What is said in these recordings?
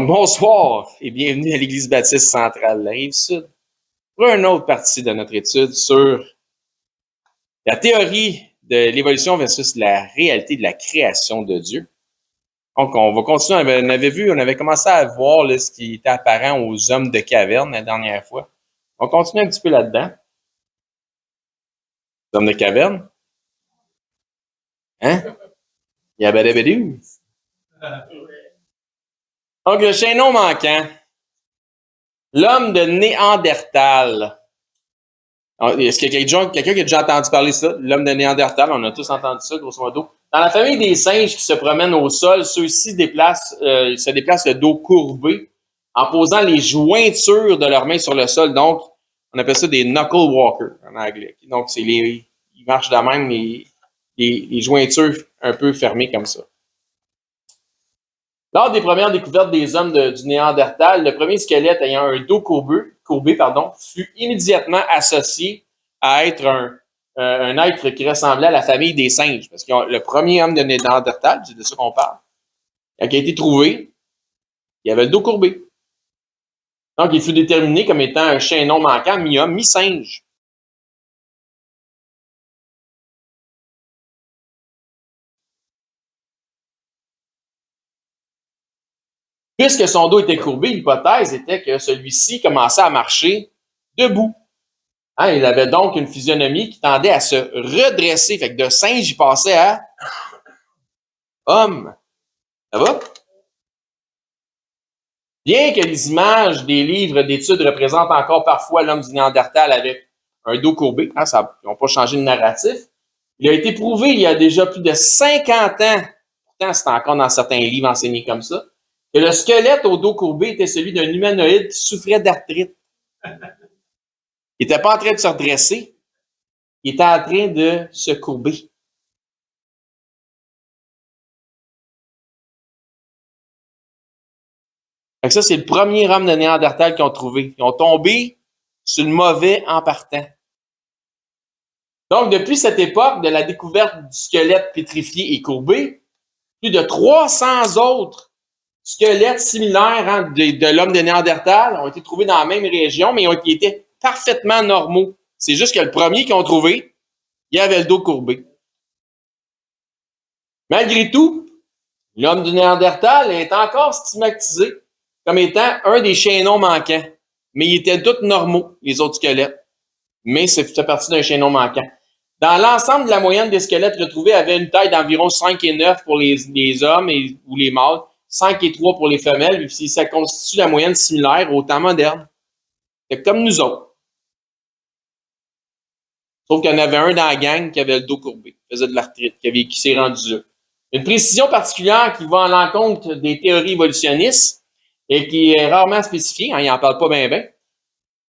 Donc, bonsoir et bienvenue à l'Église baptiste centrale de la Rive-Sud pour une autre partie de notre étude sur la théorie de l'évolution versus la réalité de la création de Dieu. Donc, on va continuer. On avait commencé à voir là, ce qui était apparent aux hommes de caverne la dernière fois. On continue un petit peu là-dedans. Les hommes de caverne. Hein? Yabadabadou. Donc, le chaînon manquant. L'homme de Néandertal. Est-ce qu'il y a quelqu'un qui a déjà entendu parler de ça? L'homme de Néandertal, on a tous entendu ça, grosso modo. Dans la famille des singes qui se promènent au sol, ceux-ci se déplacent le dos courbé en posant les jointures de leurs mains sur le sol. Donc, on appelle ça des knuckle walkers en anglais. Donc, ils marchent de même, les jointures un peu fermées comme ça. Lors des premières découvertes des hommes du Néandertal, le premier squelette ayant un dos courbé, fut immédiatement associé à être un être qui ressemblait à la famille des singes. Parce que le premier homme de Néandertal, c'est de ça qu'on parle, quand il a été trouvé, il avait le dos courbé. Donc, il fut déterminé comme étant un chaînon manquant, mi-homme, mi-singe. Puisque son dos était courbé, l'hypothèse était que celui-ci commençait à marcher debout. Hein, il avait donc une physionomie qui tendait à se redresser. Fait que de singe, il passait à homme. Ça va? Bien que les images des livres d'études représentent encore parfois l'homme du Néandertal avec un dos courbé, hein, ils n'ont pas changé de narratif, il a été prouvé il y a déjà plus de 50 ans, pourtant c'est encore dans certains livres enseignés comme ça, que le squelette au dos courbé était celui d'un humanoïde qui souffrait d'arthrite. Il n'était pas en train de se redresser, il était en train de se courber. Donc ça, c'est le premier homme de Néandertal qu'ils ont trouvé. Ils ont tombé sur le mauvais en partant. Donc, depuis cette époque de la découverte du squelette pétrifié et courbé, plus de 300 autres squelettes similaires de l'homme de Néandertal ont été trouvés dans la même région, mais qui étaient parfaitement normaux. C'est juste que le premier qu'ils ont trouvé, il avait le dos courbé. Malgré tout, l'homme du Néandertal est encore stigmatisé comme étant un des chaînons manquants. Mais ils étaient tous normaux, les autres squelettes. Mais c'est parti d'un chaînon manquant. Dans l'ensemble de la moyenne des squelettes retrouvés avait une taille d'environ 5 et 9 pour les hommes ou les mâles, 5 et 3 pour les femelles, puis ça constitue la moyenne similaire au temps moderne. C'est comme nous autres. Sauf qu'il y en avait un dans la gang qui avait le dos courbé, qui faisait de l'arthrite, qui s'est rendu là. Une précision particulière qui va à l'encontre des théories évolutionnistes et qui est rarement spécifiée, hein, ils n'en parlent pas bien,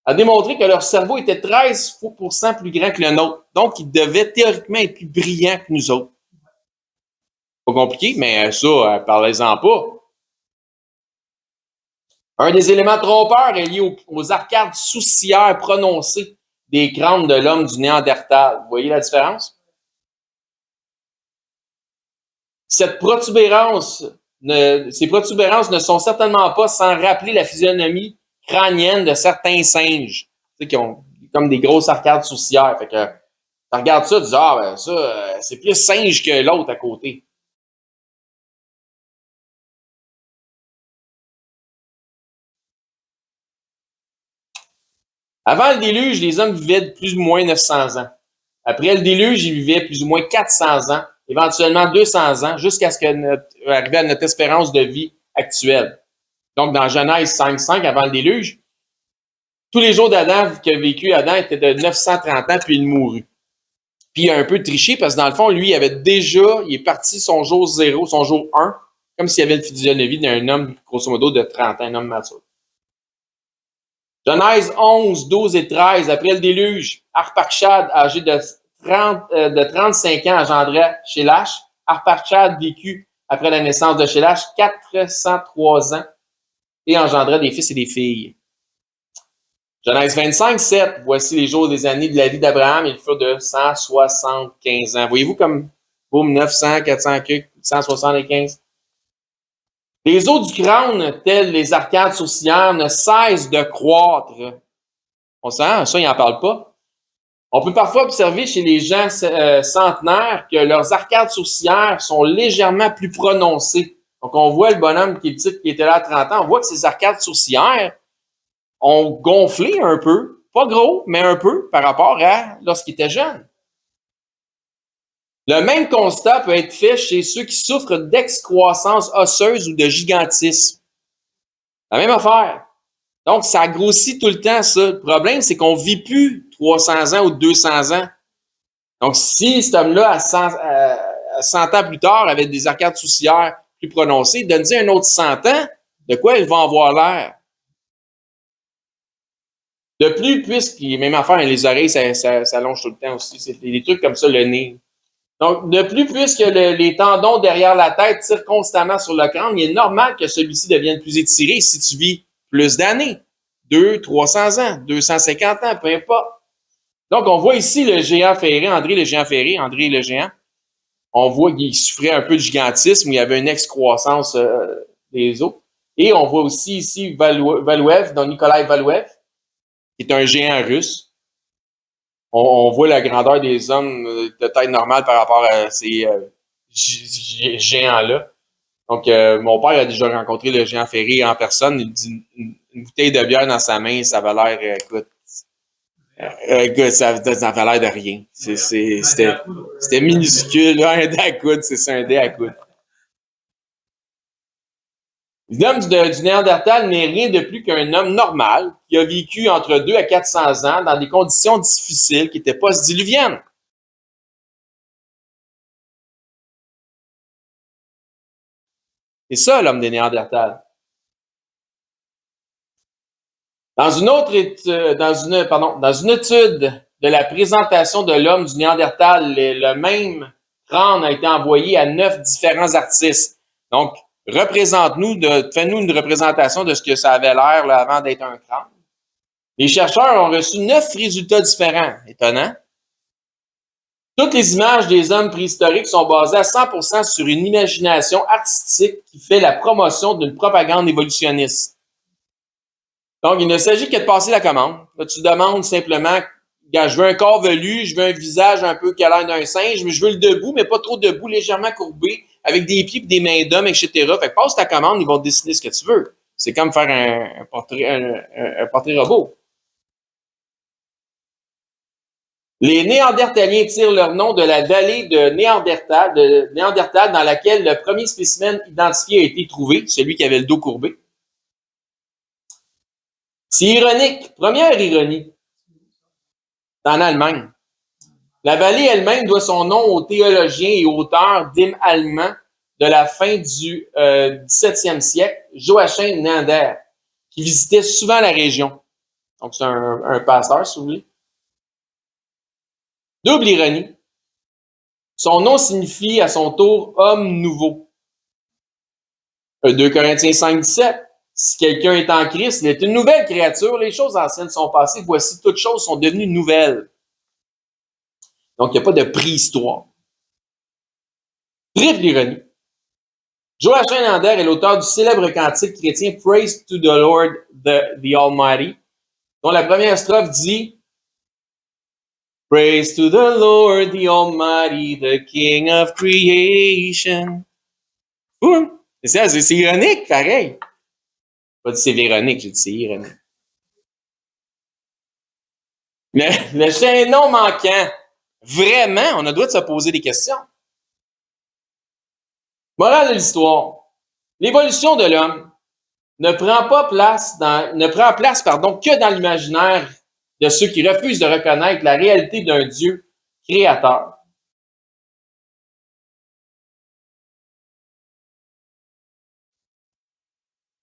a démontré que leur cerveau était 13% plus grand que le nôtre. Donc, ils devaient théoriquement être plus brillants que nous autres. Pas compliqué, mais ça, parlez-en pas. Un des éléments trompeurs est lié aux arcades sourcilières prononcées des crânes de l'homme du Néandertal. Vous voyez la différence? Ces protubérances ne sont certainement pas sans rappeler la physionomie crânienne de certains singes, tu sais, qui ont comme des grosses arcades sourcilières. Fait que tu regardes ça, tu dis, ça, c'est plus singe que l'autre à côté. Avant le déluge, les hommes vivaient de plus ou moins 900 ans. Après le déluge, ils vivaient plus ou moins 400 ans, éventuellement 200 ans, jusqu'à ce qu'arriver à notre espérance de vie actuelle. Donc, dans Genèse 5.5, avant le déluge, tous les jours d'Adam qu'a vécu Adam étaient de 930 ans, puis il mourut. Puis il a un peu triché, parce que dans le fond, lui, il est parti son jour 0, son jour 1, comme s'il avait une physionomie d'un homme, grosso modo, de 30 ans, un homme mature. Genèse 11, 12 et 13, après le déluge, Arpachshad, âgé de 35 ans, engendra Shélach. Arpachshad vécut, après la naissance de Shélach, 403 ans et engendra des fils et des filles. Genèse 25, 7, voici les jours des années de la vie d'Abraham, ils furent de 175 ans. Voyez-vous comme, boum, 900, 400, 175. Les os du crâne, tels les arcades sourcilières, ne cessent de croître, les arcades sourcilières ne cessent de croître. On sent, ça, il n'en parle pas. On peut parfois observer chez les gens centenaires que leurs arcades sourcilières sont légèrement plus prononcées. Donc, on voit le bonhomme qui est petit, qui était là à 30 ans, on voit que ses arcades sourcilières ont gonflé un peu, pas gros, mais un peu par rapport à lorsqu'il était jeune. Le même constat peut être fait chez ceux qui souffrent d'excroissance osseuse ou de gigantisme. La même affaire. Donc, ça grossit tout le temps, ça. Le problème, c'est qu'on ne vit plus 300 ans ou 200 ans. Donc, si cet homme-là, à 100 ans plus tard, avait des arcades sourcilières plus prononcées, donne-y un autre 100 ans, de quoi il va avoir l'air? De plus, puisqu'il même affaire, les oreilles, ça longe tout le temps aussi. C'est des trucs comme ça, le nez. Donc, de plus, puisque les tendons derrière la tête tirent constamment sur le crâne, il est normal que celui-ci devienne plus étiré si tu vis plus d'années. 300 ans, 250 ans, peu importe. Donc, on voit ici le géant ferré, André le géant. On voit qu'il souffrait un peu de gigantisme, il y avait une excroissance des os. Et on voit aussi ici Valouev, donc Nikolai Valouev, qui est un géant russe. On voit la grandeur des hommes de taille normale par rapport à ces géants-là. Donc, mon père a déjà rencontré le géant ferré en personne. Il dit une bouteille de bière dans sa main, ça avait l'air, écoute, ça avait l'air de rien. C'était minuscule, là, un dé à coudre, c'est ça, un dé à coudre. L'homme du Néandertal n'est rien de plus qu'un homme normal qui a vécu entre 2 à 400 ans dans des conditions difficiles qui n'étaient pas diluviennes. C'est ça, l'homme des Néandertals. Dans une étude de la présentation de l'homme du Néandertal, le même crâne a été envoyé à 9 différents artistes. Donc, fais-nous une représentation de ce que ça avait l'air là, avant d'être un crâne. Les chercheurs ont reçu 9 résultats différents. Étonnant. Toutes les images des hommes préhistoriques sont basées à 100% sur une imagination artistique qui fait la promotion d'une propagande évolutionniste. Donc, il ne s'agit que de passer la commande. Là, tu demandes simplement, je veux un corps velu, je veux un visage un peu qui a l'air d'un singe, mais je veux le debout, mais pas trop debout, légèrement courbé, avec des pieds et des mains d'homme, etc. Fait que passe ta commande, ils vont te dessiner ce que tu veux. C'est comme faire un portrait robot. Les Néandertaliens tirent leur nom de la vallée de Néandertal, dans laquelle le premier spécimen identifié a été trouvé, celui qui avait le dos courbé. C'est ironique. Première ironie. C'est en Allemagne. La vallée elle-même doit son nom au théologien et auteur d'hymnes allemand de la fin du XVIIe siècle, Joachim Nander, qui visitait souvent la région. Donc, c'est un pasteur, si vous voulez. Double ironie. Son nom signifie à son tour homme nouveau. 2 Corinthiens 5, 17. Si quelqu'un est en Christ, il est une nouvelle créature. Les choses anciennes sont passées. Voici, toutes choses sont devenues nouvelles. Donc, il n'y a pas de préhistoire. Triple ironie. Joachim Nander est l'auteur du célèbre cantique chrétien Praise to the Lord, the Almighty, dont la première strophe dit Praise to the Lord, the Almighty, the King of creation. C'est ironique, pareil. Pas dit c'est Véronique, j'ai dit c'est ironique. Le chaînon manquant, vraiment, on a le droit de se poser des questions. Morale de l'histoire. L'évolution de l'homme ne prend place que dans l'imaginaire de ceux qui refusent de reconnaître la réalité d'un Dieu créateur.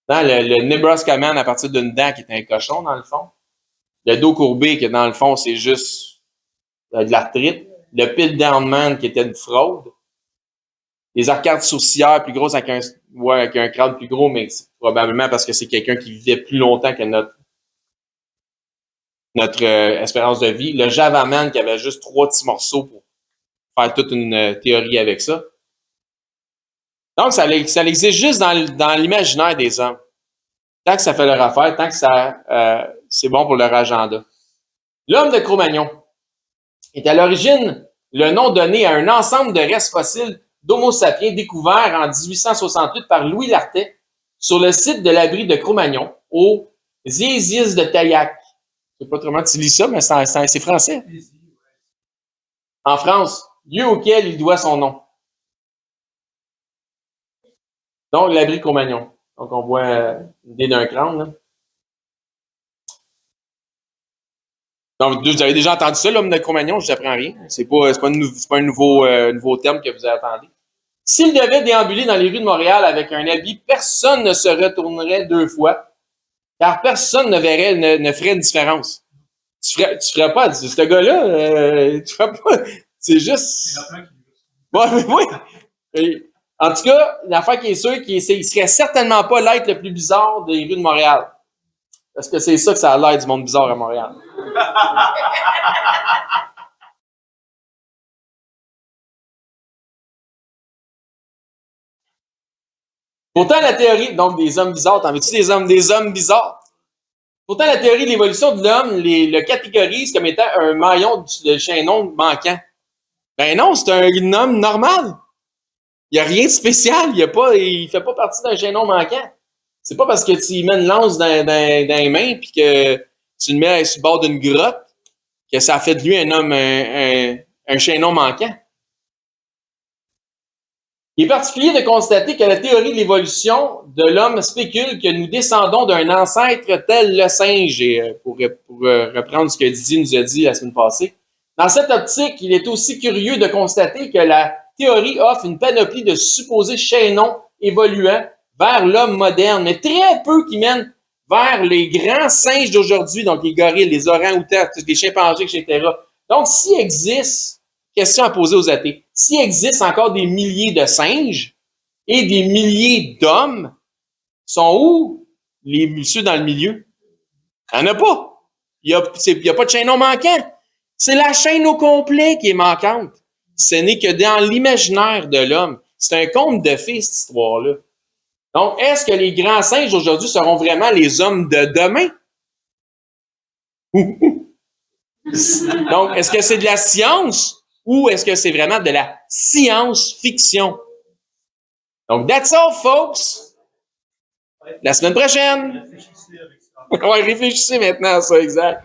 Dans le Nebraska Man à partir d'une dent qui est un cochon, dans le fond. Le dos courbé, qui dans le fond, c'est juste de l'arthrite. Le Piltdown Man, qui était une fraude. Les arcades sourcilières plus grosses avec un crâne plus gros, mais c'est probablement parce que c'est quelqu'un qui vivait plus longtemps que notre espérance de vie. Le Java Man, qui avait juste 3 petits morceaux pour faire toute une théorie avec ça. Donc, ça existe juste dans l'imaginaire des hommes. Tant que ça fait leur affaire, tant que c'est bon pour leur agenda. L'homme de Cro-Magnon est à l'origine le nom donné à un ensemble de restes fossiles d'Homo sapiens découverts en 1868 par Louis Lartet sur le site de l'abri de Cro-Magnon, au Ziéziz de Taillac. Je ne sais pas comment tu lis ça, mais c'est français. En France, lieu auquel il doit son nom. Donc, l'abri Cro-Magnon. Donc, on voit une idée d'un crâne, là. Donc, vous avez déjà entendu ça, l'homme de Cro-Magnon, je vous apprends rien. C'est pas un nouveau terme que vous attendez. S'il devait déambuler dans les rues de Montréal avec un habit, personne ne se retournerait 2 fois, car personne ne ferait une différence. Tu ferais pas, ce gars-là, tu ferais pas, c'est juste... Oui. En tout cas, l'affaire qui est sûre, il serait certainement pas l'être le plus bizarre des rues de Montréal. Parce que c'est ça que ça a l'air du monde bizarre à Montréal. Pourtant, la théorie, donc des hommes bizarres, t'en veux-tu des hommes bizarres? Pourtant, la théorie de l'évolution de l'homme le catégorise comme étant un maillon de chaînon manquant. Ben non, c'est un homme normal. Il n'y a rien de spécial. Il fait pas partie d'un chaînon manquant. C'est pas parce que tu y mets une lance dans les mains puis que tu le mets sur le bord d'une grotte que ça fait de lui un homme, un chaînon manquant. Il est particulier de constater que la théorie de l'évolution de l'homme spécule que nous descendons d'un ancêtre tel le singe, et pour reprendre ce que Didier nous a dit la semaine passée. Dans cette optique, il est aussi curieux de constater que la théorie offre une panoplie de supposés chaînons évoluants vers l'homme moderne, mais très peu qui mènent vers les grands singes d'aujourd'hui, donc les gorilles, les orang-outans, les chimpanzés, etc. Donc, s'il existe, question à poser aux athées, s'il existe encore des milliers de singes et des milliers d'hommes, sont où ceux dans le milieu? Il n'y en a pas. Il n'y a pas de chaînon manquant. C'est la chaîne au complet qui est manquante. Ce n'est que dans l'imaginaire de l'homme. C'est un conte de fées, cette histoire-là. Donc, est-ce que les grands singes d'aujourd'hui seront vraiment les hommes de demain? Donc, est-ce que c'est de la science ou est-ce que c'est vraiment de la science-fiction? Donc, that's all, folks. La semaine prochaine. Ouais, réfléchissez maintenant à ça, exact.